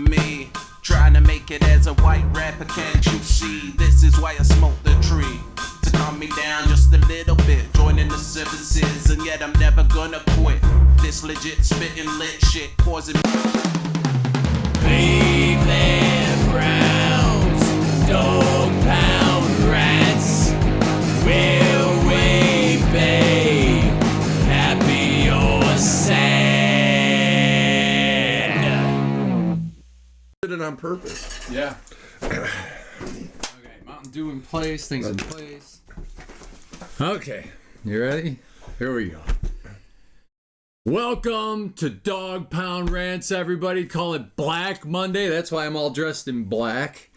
me. Trying to make it as a white rapper, can't you see? This is why I smoke the tree. To calm me down just a little bit. Joining the services, and yet I'm never gonna quit. This legit spitting lit shit causing me. Cleveland Browns, dog pound rats. Will we be happy or sad? Did it on purpose. Yeah. Okay, Mountain Dew in place, things in place. Okay, you ready? Here we go. Welcome to Dog Pound Rants, everybody. Call it Black Monday. That's why I'm all dressed in black.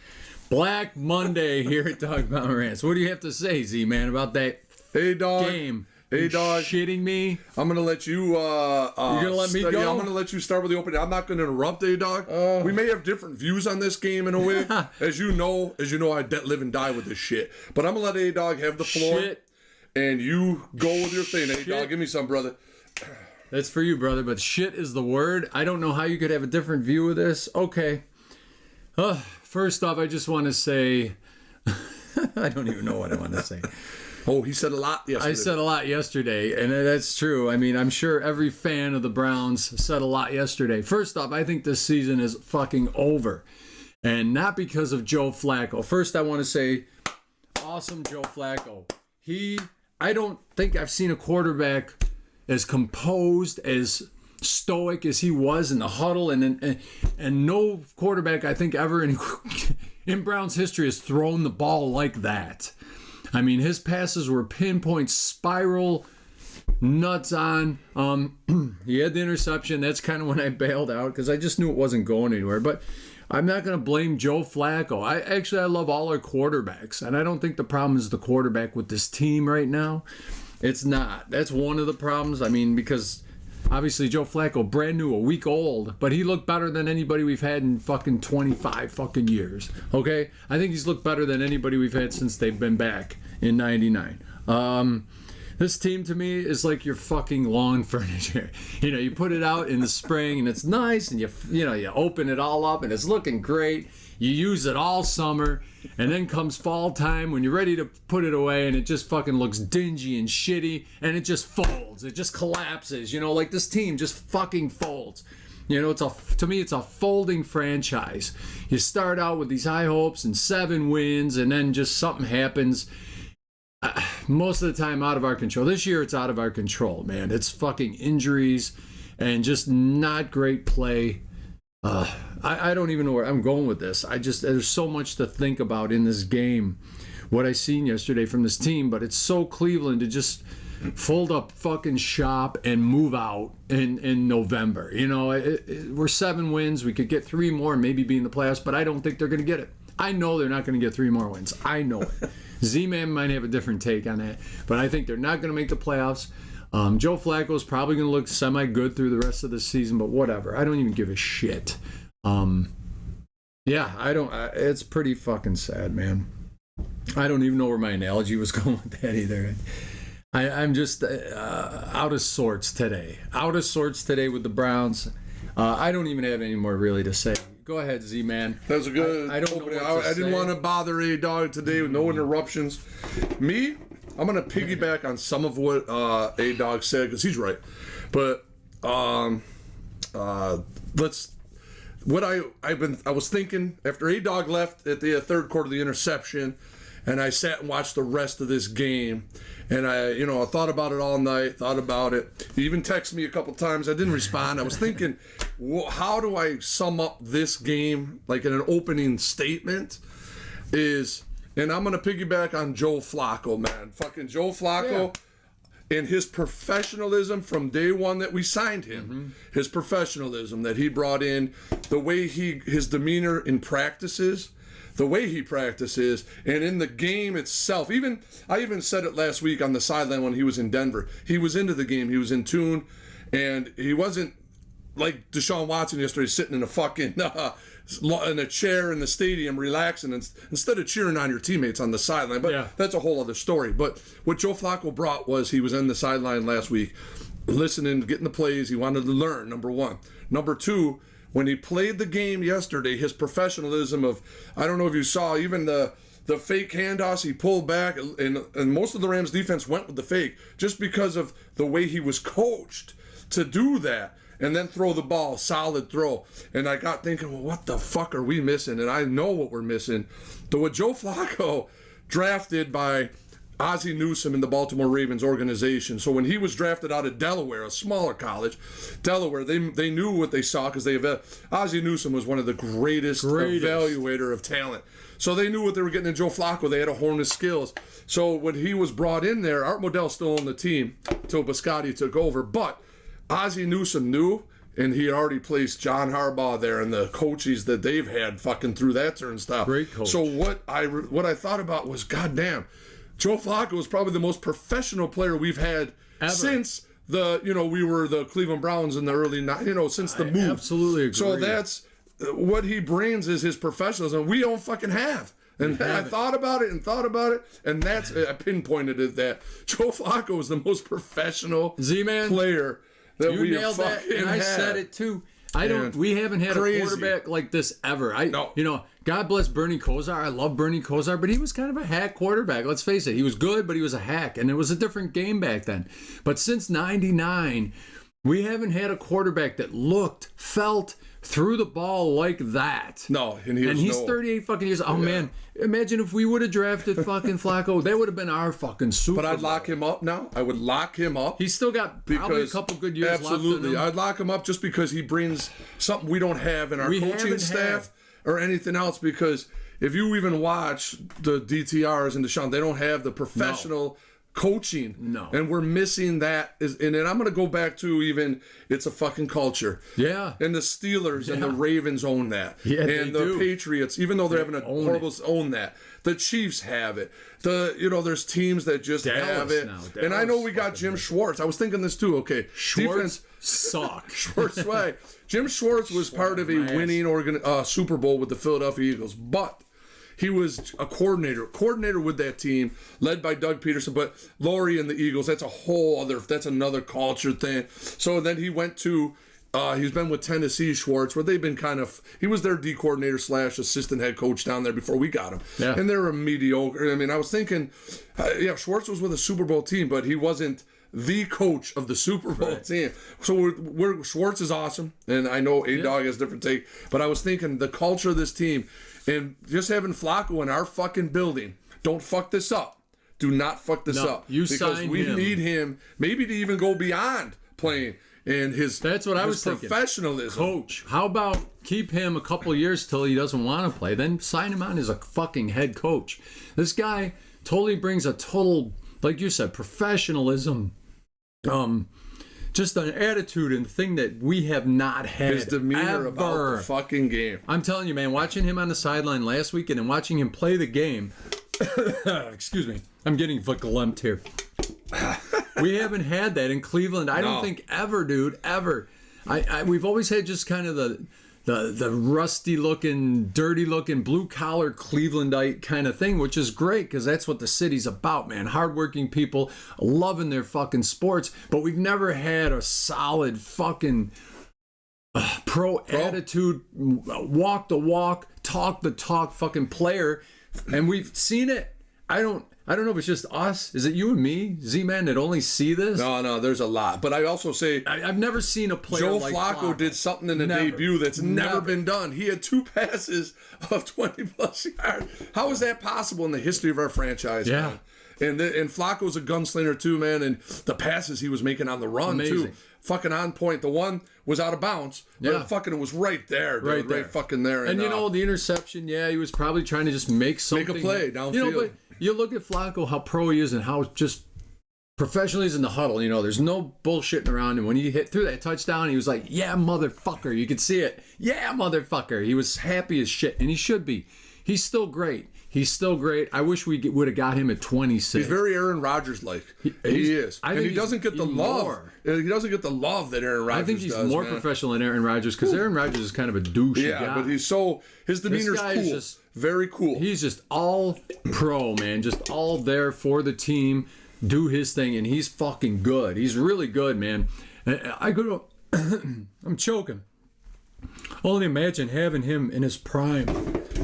Black Monday here at Dog Pound Rants. What do you have to say, Z-Man, about that Hey, dog. game? Hey, You dog. shitting me? I'm gonna let you. You're gonna let me go? Yeah, I'm gonna let you start with the opening. I'm not gonna interrupt, hey, dog. We may have different views on this game in a way. As you know, I live and die with this shit. But I'm gonna let a dog have the floor, Shit. and you go with your thing. Hey, dog, give me some, brother. That's for you, brother, but shit is the word. I don't know how you could have a different view of this. Okay. First off, I just want to say... I don't even know what I want to say. Oh, he said a lot yesterday. I said a lot yesterday, and that's true. I mean, I'm sure every fan of the Browns said a lot yesterday. First off, I think this season is fucking over, and not because of Joe Flacco. First, I want to say, awesome Joe Flacco. I don't think I've seen a quarterback as composed, as stoic as he was in the huddle, and no quarterback I think ever in Browns history has thrown the ball like that. I mean, his passes were pinpoint, spiral, nuts on. He had the interception. That's kind of when I bailed out because I just knew it wasn't going anywhere. But I'm not going to blame Joe Flacco. I love all our quarterbacks, and I don't think the problem is the quarterback with this team right now. It's not. That's one of the problems. I mean, because obviously Joe Flacco, brand new, a week old, but he looked better than anybody we've had in fucking 25 fucking years. Okay? I think he's looked better than anybody we've had since they've been back in 99. This team to me is like your fucking lawn furniture. You know, you put it out in the spring and it's nice, and you open it all up and it's looking great. You use it all summer, and then comes fall time when you're ready to put it away, and it just fucking looks dingy and shitty, and it just folds. It just collapses. You know, like this team just fucking folds. You know, to me, it's a folding franchise. You start out with these high hopes and 7 wins, and then just something happens. Most of the time out of our control. This year, it's out of our control, man. It's fucking injuries and just not great play. I don't even know where I'm going with this. There's so much to think about in this game, what I seen yesterday from this team, but it's so Cleveland to just fold up fucking shop and move out in November. You know, we're 7 wins. We could get 3 more and maybe be in the playoffs, but I don't think they're going to get it. I know they're not going to get 3 more wins. I know it. Z-Man might have a different take on that, but I think they're not going to make the playoffs. Joe Flacco's probably going to look semi-good through the rest of the season, but whatever. I don't even give a shit. It's pretty fucking sad, man. I don't even know where my analogy was going with that either. I'm just out of sorts today. Out of sorts today with the Browns. I don't even have any more really to say. Go ahead, Z-Man. That was a good opening. I didn't want to bother a dog today with no interruptions. Me, I'm gonna piggyback on some of what a dog said because he's right. But I was thinking after a dog left at the third quarter of the interception, and I sat and watched the rest of this game, and I thought about it all night. Thought about it. He even texted me a couple times. I didn't respond. I was thinking, how do I sum up this game like in an opening statement? And I'm going to piggyback on Joe Flacco, man. Fucking Joe Flacco and his professionalism from day one that we signed him. Mm-hmm. His professionalism that he brought in, the way his demeanor in practices, the way he practices, and in the game itself. I even said it last week on the sideline when he was in Denver. He was into the game. He was in tune, and he wasn't like Deshaun Watson yesterday sitting in a fucking in a chair in the stadium relaxing instead of cheering on your teammates on the sideline. But that's a whole other story. But what Joe Flacco brought was he was on the sideline last week listening, getting the plays. He wanted to learn, number one. Number two, when he played the game yesterday, his professionalism of, I don't know if you saw, even the fake handoffs he pulled back, and most of the Rams defense went with the fake just because of the way he was coached to do that and then throw the ball, solid throw. And I got thinking, well, what the fuck are we missing? And I know what we're missing. With Joe Flacco, drafted by Ozzie Newsome in the Baltimore Ravens organization. So when he was drafted out of Delaware, a smaller college, Delaware, they knew what they saw because Ozzie Newsome was one of the greatest evaluator of talent. So they knew what they were getting in Joe Flacco. They had to hone his skills. So when he was brought in there, Art Modell's still on the team until Biscotti took over. But Ozzie Newsome knew, and he already placed John Harbaugh there and the coaches that they've had fucking through that turnstile. Great coach. So what I thought about was, goddamn, Joe Flacco is probably the most professional player we've had ever since we were the Cleveland Browns in the early, since the move. Absolutely agree. So that's what he brings is his professionalism. We don't fucking have. And I thought about it, and that's I pinpointed it that Joe Flacco is the most professional Z-Man player that you we nailed that, fucking and I have. said it too. We haven't had Crazy. a quarterback like this ever. No. God bless Bernie Kosar. I love Bernie Kosar, but he was kind of a hack quarterback. Let's face it. He was good, but he was a hack, and it was a different game back then. But since '99, we haven't had a quarterback that looked, felt, threw the ball like that. No, and he's 38 fucking years. Oh, man. Imagine if we would have drafted fucking Flacco. That would have been our fucking Super But I'd Bowl. lock him up now. I would lock him up. He's still got probably a couple good years absolutely. left in him. I'd lock him up just because he brings something we don't have in our coaching staff or anything else. Because if you even watch the DTRs and Deshaun, they don't have the professional coaching. No. And we're missing that. And then I'm going to go back to even, it's a fucking culture. Yeah. And the Steelers and the Ravens own that. Yeah, and they the do. Patriots, even though they're having a horrible own that. The Chiefs have it. There's teams that just have it. And I know we got Jim Schwartz. I was thinking this too. Okay. Schwartz suck. Schwartz way. Jim Schwartz was part of a winning Super Bowl with the Philadelphia Eagles, but he was a coordinator with that team, led by Doug Peterson. But Laurie and the Eagles, that's another culture thing. So then he went to, he's been with Tennessee, Schwartz, where they've been he was their D coordinator / assistant head coach down there before we got him. Yeah. And they were mediocre. I mean, I was thinking, Schwartz was with a Super Bowl team, but he wasn't the coach of the Super Bowl team. So Schwartz is awesome, and I know A-Dog has a different take, but I was thinking the culture of this team, and just having Flacco in our fucking building, don't fuck this up. Do not fuck this up. Because we need him maybe to even go beyond playing and that's what I was thinking. Professionalism. Coach. How about keep him a couple years till he doesn't want to play, then sign him on as a fucking head coach. This guy totally brings a total, like you said, professionalism. Just an attitude and thing that we have not had. His demeanor about the fucking game. I'm telling you, man, watching him on the sideline last weekend and watching him play the game. Excuse me. I'm getting verklempt here. We haven't had that in Cleveland. I don't think ever, dude, ever. We've always had just kind of the rusty looking, dirty looking, blue collar Clevelandite kind of thing, which is great because that's what the city's about, man. Hardworking people loving their fucking sports, but we've never had a solid fucking pro attitude, walk the walk, talk the talk fucking player, and we've seen it. I don't know if it's just us. Is it you and me, Z-Man, that only see this? No, there's a lot. But I also say I've never seen a player Joe like Flacco did something in the debut that's never been done. He had 2 passes of 20-plus yards. How is that possible in the history of our franchise, man? And Flacco's a gunslinger too, man. And the passes he was making on the run, too. Fucking on point. The one was out of bounds. But fucking it was right there, dude. Right fucking there. And the interception, he was probably trying to just make something. Make a play downfield. But you look at Flacco, how pro he is and how just professional he is in the huddle. There's no bullshitting around. And when he threw that touchdown, he was like, yeah, motherfucker. You could see it. Yeah, motherfucker. He was happy as shit. And he should be. He's still great. I wish we would have got him at 26. He's very Aaron Rodgers-like. He is. And he doesn't get the love. He doesn't get the love that Aaron Rodgers does. I think he's more professional than Aaron Rodgers because Aaron Rodgers is kind of a douche. Yeah, but his demeanor's cool. Very cool. He's just all pro, man. Just all there for the team, do his thing, and he's fucking good. He's really good, man. I'm choking. Only imagine having him in his prime.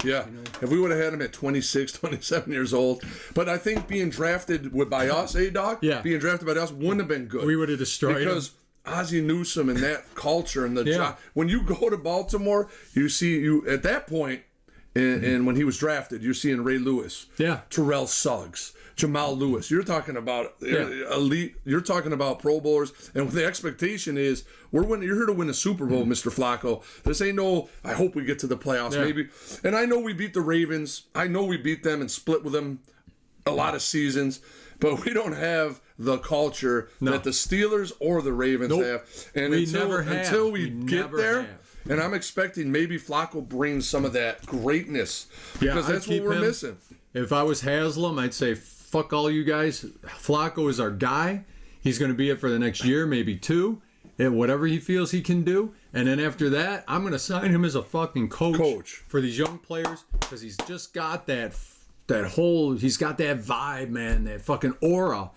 Yeah. If we would have had him at 26, 27 years old. But I think being drafted by us, dog? Yeah. Being drafted by us wouldn't have been good. We would have destroyed because him. Ozzie Newsome and that culture and the job. When you go to Baltimore, you see at that point, and when he was drafted, you're seeing Ray Lewis, Terrell Suggs, Jamal Lewis. You're talking about elite. You're talking about Pro Bowlers, and the expectation is you're here to win a Super Bowl, Mr. Flacco. This ain't no. I hope we get to the playoffs, maybe. And I know we beat the Ravens. I know we beat them and split with them a lot of seasons, but we don't have the culture that the Steelers or the Ravens have. And until we get there. And I'm expecting maybe Flacco brings some of that greatness because that's what we're missing. If I was Haslam, I'd say, fuck all you guys. Flacco is our guy. He's going to be it for the next year, maybe 2, and whatever he feels he can do. And then after that, I'm going to sign him as a fucking coach. For these young players because he's just got he's got that vibe, man, that fucking aura.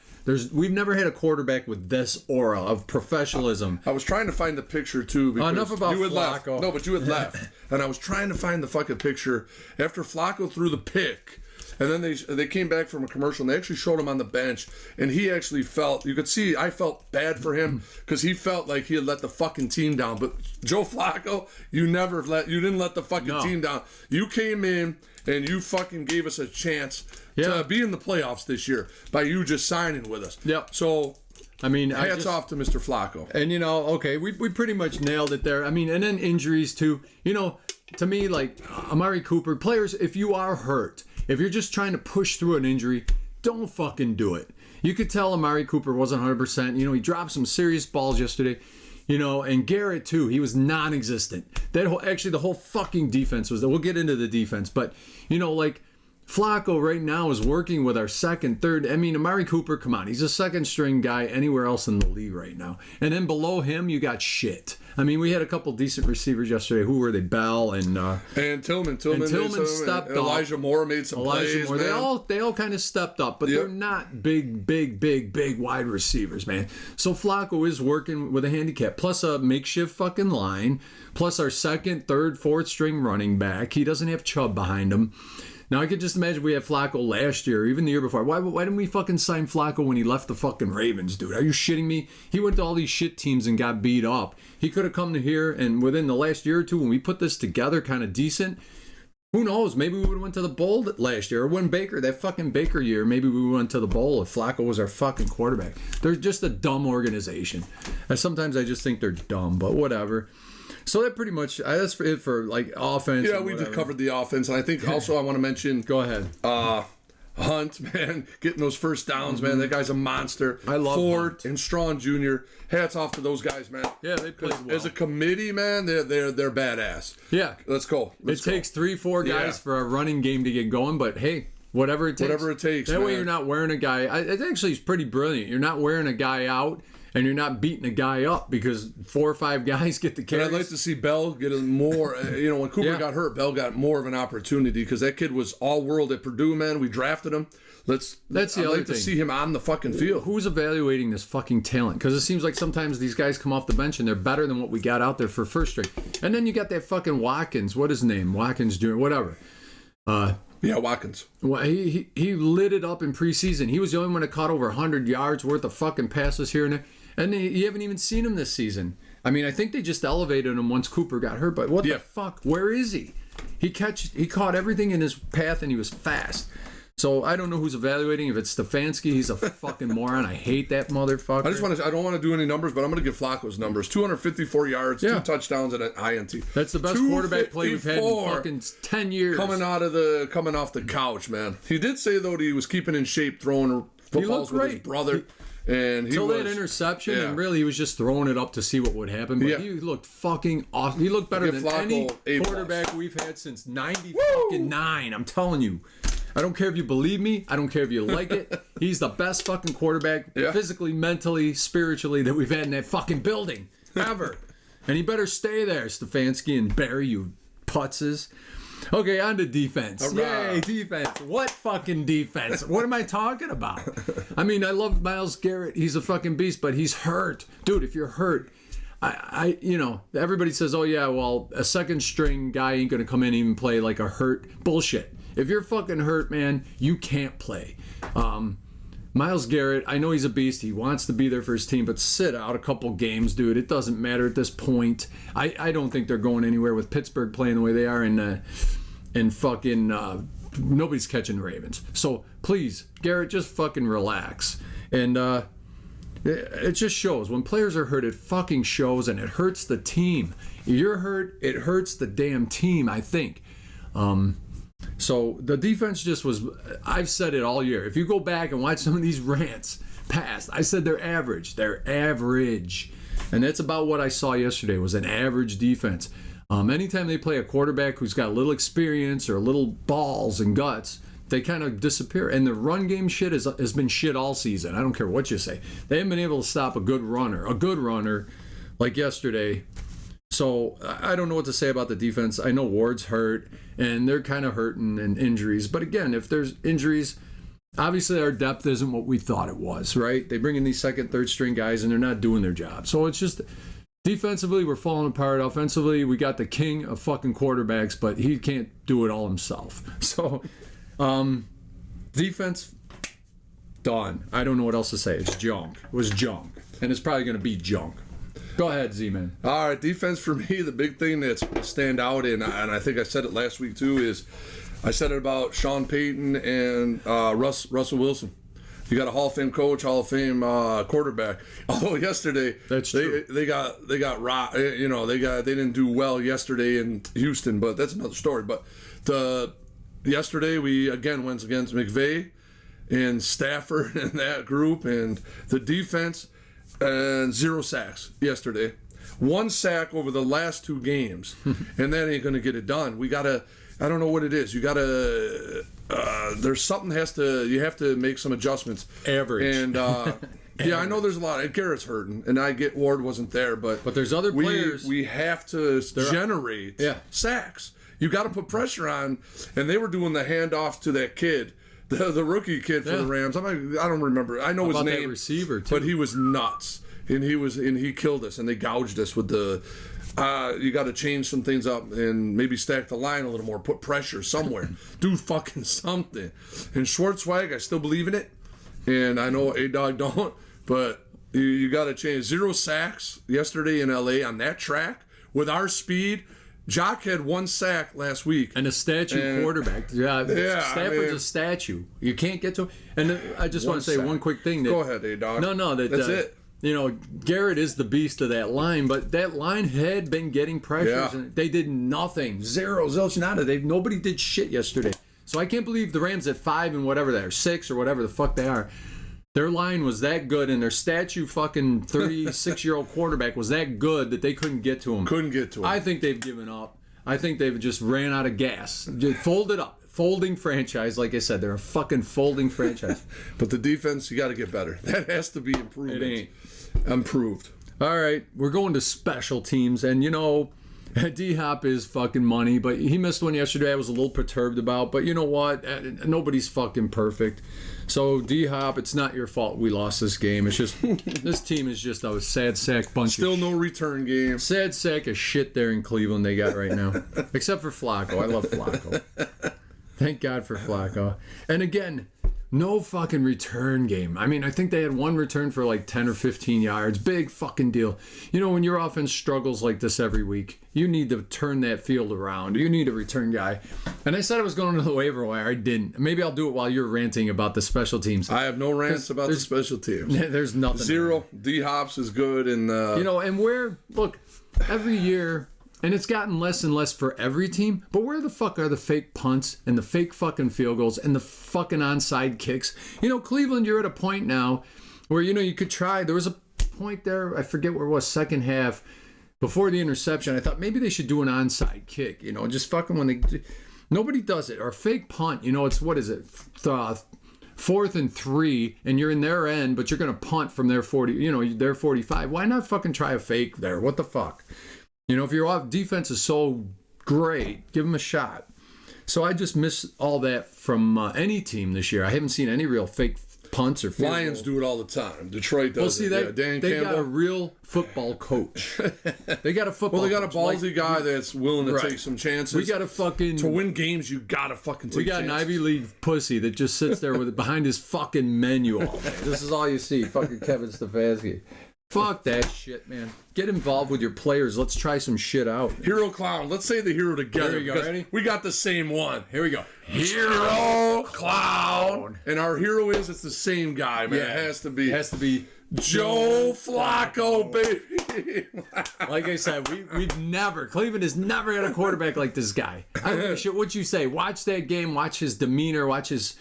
We've never had a quarterback with this aura of professionalism. I was trying to find the picture too. Because enough about you had Flacco. Left. No, but you had left, and I was trying to find the fucking picture after Flacco threw the pick, and then they came back from a commercial and they actually showed him on the bench, and he actually felt. You could see I felt bad for him because he felt like he had let the fucking team down. But Joe Flacco, you didn't let the fucking team down. You came in and you fucking gave us a chance to be in the playoffs this year by you just signing with us. Yep. So, I mean, hats off to Mr. Flacco. And, okay, we pretty much nailed it there. I mean, and then injuries too. To me, like Amari Cooper, players, if you are hurt, if you're just trying to push through an injury, don't fucking do it. You could tell Amari Cooper wasn't 100%. He dropped some serious balls yesterday. And Garrett too, he was non-existent. The whole fucking defense was there. We'll get into the defense, but like Flacco right now is working with our second, third. I mean, Amari Cooper, come on, he's a second string guy anywhere else in the league right now. And then below him, you got shit. I mean, we had a couple decent receivers yesterday. Who were they? Bell and Tillman. Tillman stepped up. Elijah Moore made some plays. Man. They all kind of stepped up, but they're not big wide receivers, man. So Flacco is working with a handicap, plus a makeshift fucking line, plus our second, third, fourth string running back. He doesn't have Chubb behind him. Now, I could just imagine we had Flacco last year, or even the year before. Why didn't we fucking sign Flacco when he left the fucking Ravens, dude? Are you shitting me? He went to all these shit teams and got beat up. He could have come to here, and within the last year or two, when we put this together kind of decent, who knows? Maybe we would have went to the bowl last year, or when that fucking Baker year, maybe we went to the bowl if Flacco was our fucking quarterback. They're just a dumb organization. And sometimes I just think they're dumb, but whatever. So that pretty much, that's it for like offense. Yeah, we just covered the offense. And I think also I want to mention. Go ahead. Hunt, man, getting those first downs, man. That guy's a monster. I love Ford Hunt. and Strawn Jr. Hats off to those guys, man. Yeah, they played well. As a committee, man, they're badass. Yeah. Let's go. It takes 3-4 guys for a running game to get going, but hey, whatever it takes. Whatever it takes, That way man. you're not wearing a guy. It actually is pretty brilliant. You're not wearing a guy out. And you're not beating a guy up because 4 or 5 guys get the carries. And I'd like to see Bell get more. When Cooper got hurt, Bell got more of an opportunity because that kid was all world at Purdue, man. We drafted him. That's the I'd other like thing. to see him on the fucking field. Who's evaluating this fucking talent? Because it seems like sometimes these guys come off the bench and they're better than what we got out there for first string. And then you got that fucking Watkins. What his name? Watkins Jr. Whatever. Yeah, Watkins. Well, he lit it up in preseason. He was the only one that caught over 100 yards worth of fucking passes here and there. And you haven't even seen him this season. I mean, I think they just elevated him once Cooper got hurt. But what the fuck? Where is he? He caught everything in his path, and he was fast. So I don't know who's evaluating. If it's Stefanski, he's a fucking moron. I hate that motherfucker. I don't want to do any numbers, but I'm going to give Flacco's numbers: 254 yards, 2 touchdowns, and an INT. That's the best quarterback play we've had in fucking 10 years. Coming off the couch, man. He did say though that he was keeping in shape, throwing footballs with his brother. And he that interception, and really he was just throwing it up to see what would happen. But he looked fucking awesome. He looked better than any quarterback we've had since 99. I'm telling you. I don't care if you believe me. I don't care if you like it. He's the best fucking quarterback, physically, mentally, spiritually, that we've had in that fucking building ever. And he better stay there, Stefanski and Barry, you putzes. Okay, on to defense. Yay, defense. What fucking defense? What am I talking about? I mean, I love Myles Garrett. He's a fucking beast, but he's hurt. Dude, if you're hurt, everybody says, oh yeah, well, a second string guy ain't gonna come in and even play like a hurt. Bullshit. If you're fucking hurt, man, you can't play. Myles Garrett, I know he's a beast. He wants to be there for his team, but sit out a couple games, dude. It doesn't matter at this point. I don't think they're going anywhere with Pittsburgh playing the way they are, and fucking nobody's catching the Ravens. So please, Garrett, just fucking relax. And it just shows. When players are hurt, it fucking shows, and it hurts the team. You're hurt, it hurts the damn team, I think. So the defense just was, I've said it all year. If you go back and watch some of these rants past, I said they're average. They're average. And that's about what I saw yesterday, was an average defense. Anytime they play a quarterback who's got a little experience or a little balls and guts, they kind of disappear. And the run game shit has been shit all season. I don't care what you say. They haven't been able to stop a good runner like yesterday. So I don't know what to say about the defense. I know Ward's hurt, and they're kind of hurting and injuries. But again, if there's injuries, obviously our depth isn't what we thought it was, right? They bring in these second, third string guys, and they're not doing their job. So it's just defensively, we're falling apart. Offensively, we got the king of fucking quarterbacks, but he can't do it all himself. So defense, done. I don't know what else to say. It's junk. It was junk. And it's probably going to be junk. Go ahead, Z-Man. All right, defense for me, the big thing that's stand out, and I think I said it last week too, is I said it about Sean Payton and Russell Wilson. You got a Hall of Fame coach, Hall of Fame quarterback. Although yesterday That's true. they got rocked. They didn't do well yesterday in Houston, but that's another story. But yesterday we again went against McVay and Stafford and that group, and the defense. And 0 sacks yesterday. 1 sack over the last 2 games. And that ain't going to get it done. We got to, I don't know what it is. You got to, there's something you have to make some adjustments. Average. And, yeah, I know there's a lot. Garrett's hurting. And I get Ward wasn't there. But there's other players. We have to generate sacks. You got to put pressure on. And they were doing the handoff to that kid. The rookie kid for the Rams. I don't remember. I know his name. That receiver too. But he was nuts, and he killed us, and they gouged us with the. You got to change some things up and maybe stack the line a little more. Put pressure somewhere. Do fucking something. And Schwartzwag, I still believe in it, and I know A-Dog don't, but you got to change. 0 sacks yesterday in LA on that track with our speed. Jock had 1 sack last week. And a statue quarterback. Stafford's a statue. You can't get to him. And I just want to say one quick thing. Go ahead, A-Dog. No, that's it. Garrett is the beast of that line, but that line had been getting pressures, and they did nothing. Zero, zilch, nada. Nobody did shit yesterday. So I can't believe the Rams at 5 and whatever they are, 6 or whatever the fuck they are. Their line was that good, and their statue fucking 36-year-old quarterback was that good that they couldn't get to him. I think they've given up. I think they've just ran out of gas. Just folded up. Folding franchise, like I said. They're a fucking folding franchise. But the defense, you got to get better. That has to be improved. It ain't. Improved. All right, we're going to special teams, and D-Hop is fucking money, but he missed one yesterday I was a little perturbed about, but you know what? Nobody's fucking perfect. So, D-Hop, it's not your fault we lost this game. It's just, this team is just a sad sack bunch Still no return game. Sad sack of shit there in Cleveland they got right now. Except for Flacco. I love Flacco. Thank God for Flacco. And again, no fucking return game. I mean, I think they had 1 return for like 10 or 15 yards. Big fucking deal. When your offense struggles like this every week, you need to turn that field around. You need a return guy. And I said I was going to the waiver wire. I didn't. Maybe I'll do it while you're ranting about the special teams. I have no rants about the special teams. There's nothing. 0. D-Hops is good. And and look, every year... And it's gotten less and less for every team. But where the fuck are the fake punts and the fake fucking field goals and the fucking onside kicks? Cleveland, you're at a point now where, you could try. There was a point there, I forget where it was, second half, before the interception. I thought maybe they should do an onside kick, just fucking when they... Nobody does it. Or fake punt, it's, what is it? 4th and 3, and you're in their end, but you're going to punt from their 40, their 45. Why not fucking try a fake there? What the fuck? If your defense is so great, give them a shot. So I just miss all that from any team this year. I haven't seen any real fake punts or field Lions goals. do it all the time. Detroit does Well, see, it. they Dan got Campbell. a real football coach. They got a football. Well, they got a coach. ballsy guy that's willing to Right. take some chances. We got a fucking. to win games, you gotta fucking take We got chances. an Ivy League pussy that just sits there with behind his fucking menu all day. This is all you see, fucking Kevin Stefanski. Fuck that shit, man. Get involved with your players. Let's try some shit out. Hero clown. Let's say the hero together. There you go. because Ready? We got the same one. Here we go. Hero clown. And our hero it's the same guy, man. Yeah. It has to be. It has to be Joe Flacco, baby. Like I said, we've never, Cleveland has never had a quarterback like this guy. I don't give a shit what you say. Watch that game, watch his demeanor, watch his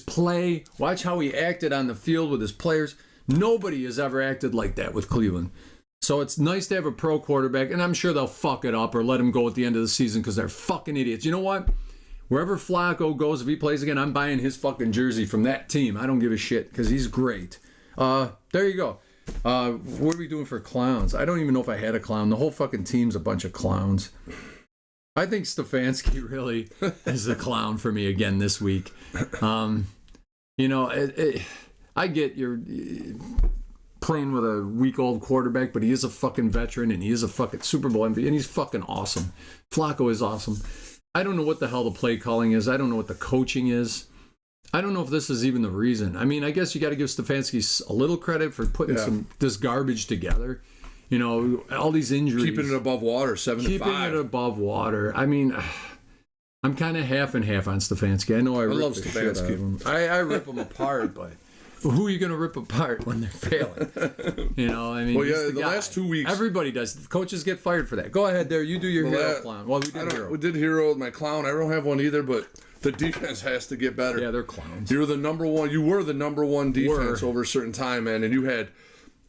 play, watch how he acted on the field with his players. Nobody has ever acted like that with Cleveland. So it's nice to have a pro quarterback, and I'm sure they'll fuck it up or let him go at the end of the season because they're fucking idiots. You know what? Wherever Flacco goes, if he plays again, I'm buying his fucking jersey from that team. I don't give a shit because he's great. There you go. What are we doing for clowns? I don't even know if I had a clown. The whole fucking team's a bunch of clowns. I think Stefanski really is the clown for me again this week. You know, I get you're playing with a week-old quarterback, but he is a fucking veteran and he is a fucking Super Bowl MVP and he's fucking awesome. Flacco is awesome. I don't know what the hell the play calling is. I don't know what the coaching is. I don't know if this is even the reason. I mean, I guess you got to give Stefanski a little credit for putting this garbage together. You know, all these injuries. Keeping it above water, 7 to 5. Keeping it above water. I mean, I'm kind of half and half on Stefanski. I know I love rip the shit out of him. I rip him apart, but who are you going to rip apart when they're failing? You know, I mean, Well, he's yeah, the guy. last 2 weeks. Everybody does. Coaches get fired for that. Go ahead there. You do your hero clown. Well, we did hero. We did hero with my clown. I don't have one either, but the defense has to get better. Yeah, they're clowns. You were the number one defense over a certain time, man, and you had,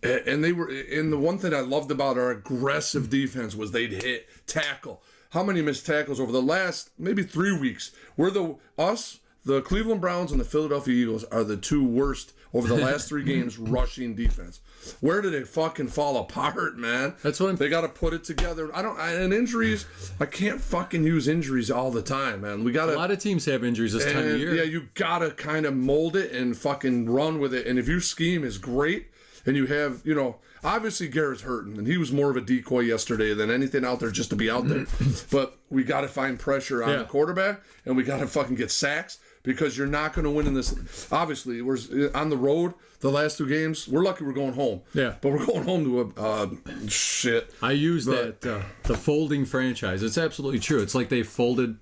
and they were. And the one thing I loved about our aggressive defense was they'd hit tackle. How many missed tackles over the last maybe 3 weeks? The Cleveland Browns and the Philadelphia Eagles are the two worst over the last 3 games rushing defense. Where did it fucking fall apart, man? That's what They got to put it together. And injuries, I can't fucking use injuries all the time, man. We got to. A lot of teams have injuries this time of year. Yeah, you gotta kind of mold it and fucking run with it. And if your scheme is great, and you have, you know, obviously Garrett's hurting, and he was more of a decoy yesterday than anything out there just to be out there. But we got to find pressure on the quarterback, and we got to fucking get sacks. Because you're not going to win in this. Obviously, we're on the road. The last 2 games, we're lucky we're going home. Yeah, but we're going home to a shit. I use that the folding franchise. It's absolutely true. It's like they folded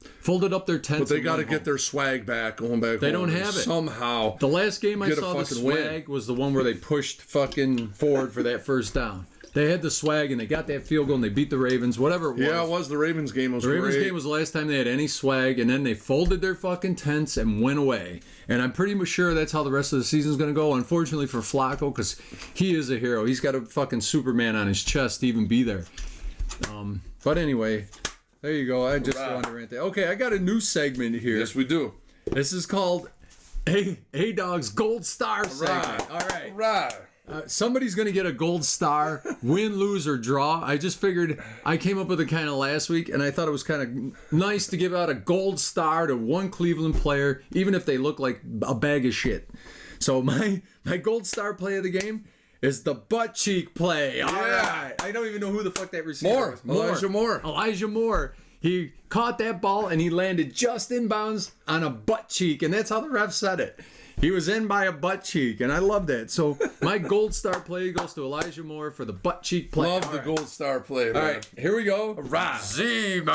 up their tents. But they got to get their swag back, going back. They home don't have it somehow. The last game I saw the swag was the one where they pushed fucking forward for that first down. They had the swag and they got that field goal and they beat the Ravens, whatever it was. Yeah, it was. The Ravens game was great. The Ravens game was the last time they had any swag, and then they folded their fucking tents and went away. And I'm pretty sure that's how the rest of the season's going to go. Unfortunately for Flacco, because he is a hero. He's got a fucking Superman on his chest to even be there. But anyway, there you go. I just wanted to rant that. Okay, I got a new segment here. Yes, we do. This is called A-Dog's Gold Star segment. All right. All right. Somebody's going to get a gold star, win, lose, or draw. I just figured I came up with it kind of last week, and I thought it was kind of nice to give out a gold star to one Cleveland player, even if they look like a bag of shit. So my gold star play of the game is the butt cheek play. All right. I don't even know who the fuck that receiver was. Elijah Moore. He caught that ball, and he landed just inbounds on a butt cheek, and that's how the ref said it. He was in by a butt cheek, and I love that. So my gold star play goes to Elijah Moore for the butt cheek play. Love the gold star play, man. All right, here we go. Right. Z-Man's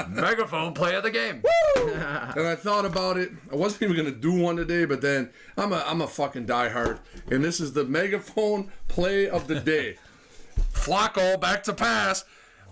megaphone play of the game. Woo! And I thought about it. I wasn't even going to do one today, but then I'm a fucking diehard. And this is the megaphone play of the day. Flacco back to pass.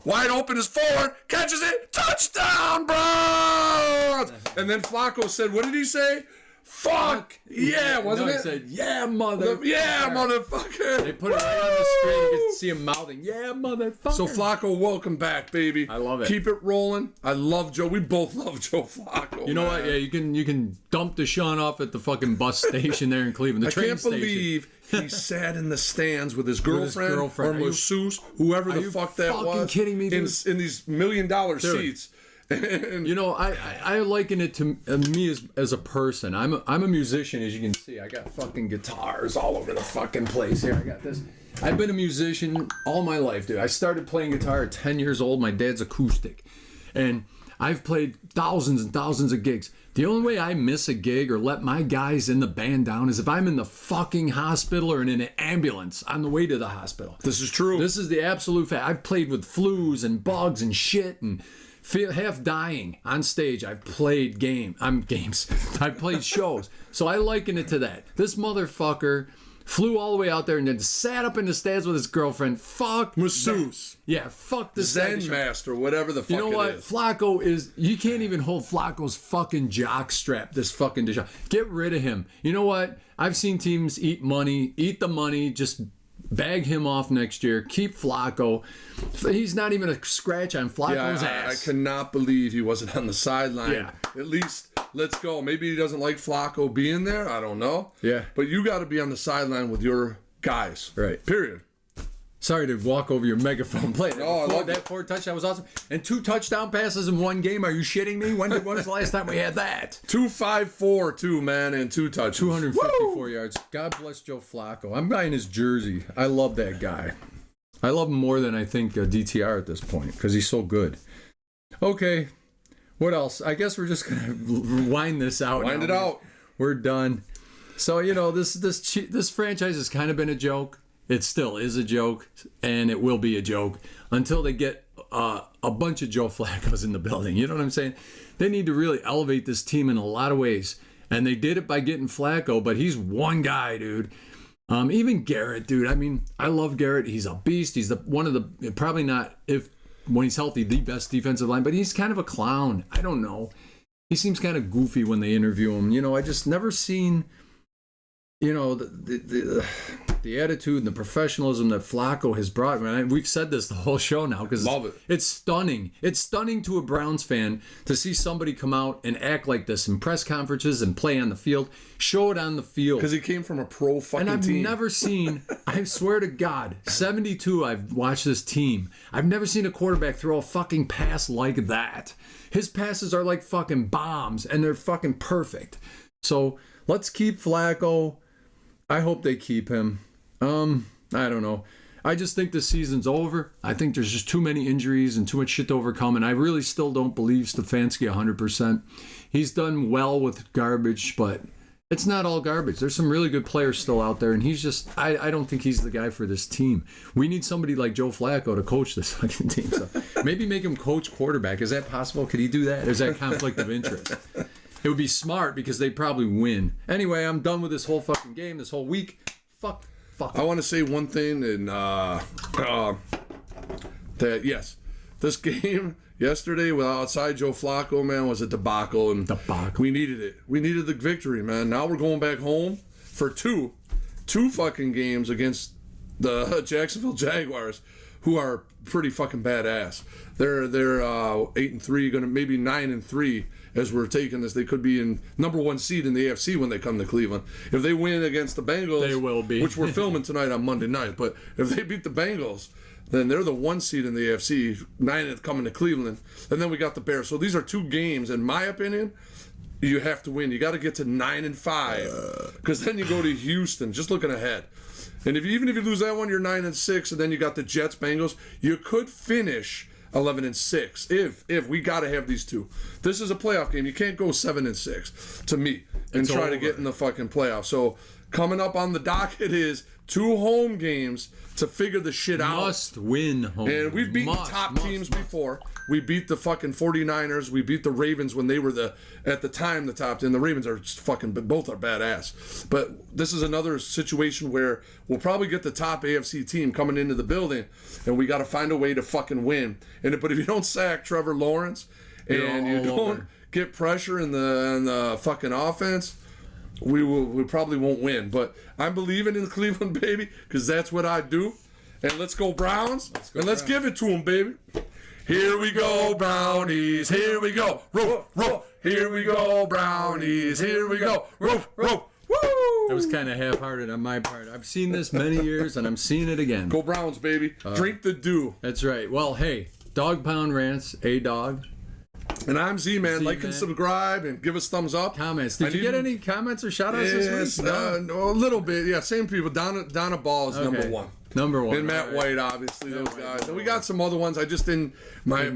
Wide open is forward, catches it, touchdown, Browns! And then Flacco said, what did he say? Fuck, yeah, wasn't it? He said, yeah, motherfucker. Yeah, motherfucker. They put it right on the screen. You can see him mouthing, yeah, motherfucker. So Flacco, welcome back, baby. I love it. Keep it rolling. I love Joe. We both love Joe Flacco. You know what? Yeah, you can dump Deshaun off at the fucking bus station there in Cleveland. The train station. I can't believe he sat in the stands with his girlfriend, or masseuse, whoever the fuck that was. Kidding me, in these $1 million seats. You know, I liken it to me as a person. I'm a musician, as you can see. I got fucking guitars all over the fucking place here. I got this. I've been a musician all my life, dude. I started playing guitar at 10 years old. My dad's acoustic. And I've played thousands and thousands of gigs. The only way I miss a gig or let my guys in the band down is if I'm in the fucking hospital or in an ambulance on the way to the hospital. This is true. This is the absolute fact. I've played with flus and bugs and shit and half dying on stage. I've played games. I've played shows. So I liken it to that. This motherfucker flew all the way out there and then sat up in the stands with his girlfriend. Fuck masseuse. Yeah, fuck the Zen master, whatever the fuck You know what? it is. Flacco is, you can't even hold Flacco's fucking jock strap, this fucking dish. Get rid of him. You know what? I've seen teams eat the money, just bag him off next year. Keep Flacco. He's not even a scratch on Flacco's ass. I cannot believe he wasn't on the sideline. Yeah. At least, let's go. Maybe he doesn't like Flacco being there. I don't know. Yeah. But you got to be on the sideline with your guys. Right. Period. Sorry to walk over your megaphone play. No, I love that 4 touchdown was awesome. And 2 touchdown passes in one game. Are you shitting me? When was the last time we had that? 254 too, man, and 2 touchdowns. 254 yards. God bless Joe Flacco. I'm buying his jersey. I love that guy. I love him more than I think DTR at this point because he's so good. Okay, what else? I guess we're just gonna wind this out. Wind it out. We're done. So you know this franchise has kind of been a joke. It still is a joke, and it will be a joke until they get a bunch of Joe Flaccos in the building. You know what I'm saying? They need to really elevate this team in a lot of ways, and they did it by getting Flacco, but he's one guy, dude. Even Garrett, dude. I mean, I love Garrett. He's a beast. He's one of the, probably not, if when he's healthy, the best defensive line, but he's kind of a clown. I don't know. He seems kind of goofy when they interview him. You know, I just never seen, you know, the attitude and the professionalism that Flacco has brought. Man, we've said this the whole show now because it's stunning. It's stunning to a Browns fan to see somebody come out and act like this in press conferences and play on the field, show it on the field. Because he came from a pro fucking team. And I've team. never seen, I swear to God, 72 I've watched this team. I've never seen a quarterback throw a fucking pass like that. His passes are like fucking bombs and they're fucking perfect. So let's keep Flacco. I hope they keep him. I don't know. I just think the season's over. I think there's just too many injuries and too much shit to overcome, and I really still don't believe Stefanski 100%. He's done well with garbage, but it's not all garbage. There's some really good players still out there, and he's just, I don't think he's the guy for this team. We need somebody like Joe Flacco to coach this fucking team. So maybe make him coach quarterback. Is that possible? Could he do that? Or is that conflict of interest? It would be smart because they'd probably win. Anyway, I'm done with this whole fucking game, this whole week. Fuck. I want to say one thing, and that yes, this game yesterday with outside Joe Flacco, man, was a debacle, and we needed it. We needed the victory, man. Now we're going back home for two fucking games against the Jacksonville Jaguars, who are pretty fucking badass. They're 8-3, gonna maybe 9-3 as we're taking this. They could be in number 1 seed in the AFC when they come to Cleveland. If they win against the Bengals, they will be. Which we're filming tonight on Monday night. But if they beat the Bengals, then they're the 1 seed in the AFC, 9th coming to Cleveland, and then we got the Bears. So these are 2 games, in my opinion, you have to win. You got to get to 9-5, because then you go to Houston. Just looking ahead. And even if you lose that one, you're 9-6, and then you got the Jets, Bengals. You could finish 11-6 if we got to have these 2. This is a playoff game. You can't go 7-6 to me and try to get in the fucking playoffs. So coming up on the docket is 2 home games to figure the shit out. Must win home. And we've beaten top teams before. We beat the fucking 49ers. We beat the Ravens when they were at the time the top 10. The Ravens are just fucking, both are badass. But this is another situation where we'll probably get the top AFC team coming into the building, and we got to find a way to fucking win. But if you don't sack Trevor Lawrence and you don't get pressure in the fucking offense, we probably won't win. But I'm believing in Cleveland, baby, because that's what I do. And let's go Browns. Let's give it to them, baby. Here we go, Brownies. Here we go. Roof, roof. Here we go, Brownies. Here we go. Roof, roof. Woo! It was kind of half-hearted on my part. I've seen this many years, and I'm seeing it again. Go Browns, baby. Drink the dew. That's right. Well, hey, Dog Pound Rants, A-Dog. And I'm Z-Man. Like Z-Man. and subscribe and give us thumbs up. Comments. Did you get any comments or shout-outs this week? No, a little bit. Yeah, same people. Donna Ball is number one. Number one. And Matt White, obviously, those guys. And we got some other ones. I just didn't. My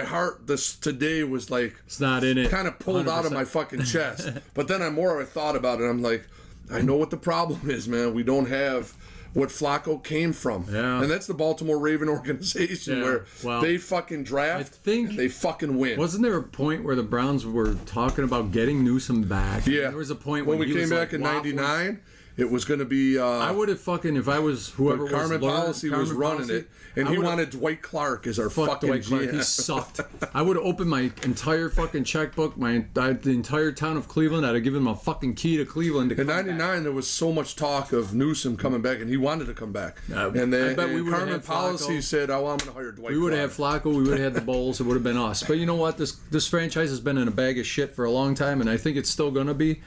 heart today was like. It's not in it. Kind of pulled 100%. out of my fucking chest. But then I thought about it. I'm like, I know what the problem is, man. We don't have what Flacco came from. Yeah. And that's the Baltimore Raven organization where they fucking draft and they fucking win. Wasn't there a point where the Browns were talking about getting Newsom back? Yeah. There was a point when when we came back in '99. It was going to be. I would have fucking, if I was whoever Carmen was Policy was running it, and he wanted Dwight Clark as our fucking GM. He sucked. I would have opened my entire fucking checkbook, the entire town of Cleveland. I'd have given him a fucking key to Cleveland. To in '99, there was so much talk of Newsom coming back, and he wanted to come back. And then Carmen Policy said, "Oh, I'm going to hire Dwight." We would have had Flacco. We would have had the Bulls. It would have been us. But you know what? This franchise has been in a bag of shit for a long time, and I think it's still going to be.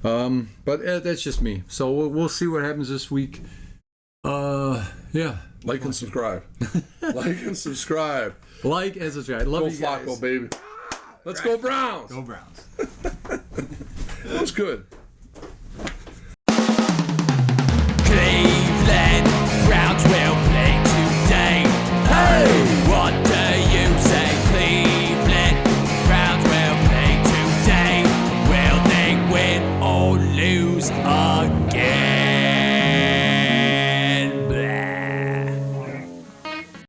But that's just me. So we'll see what happens this week. Yeah. Like and subscribe. Like and subscribe. Like and subscribe. Love you guys. Go Flacco, baby. Let's go Browns. Go Browns. That was good.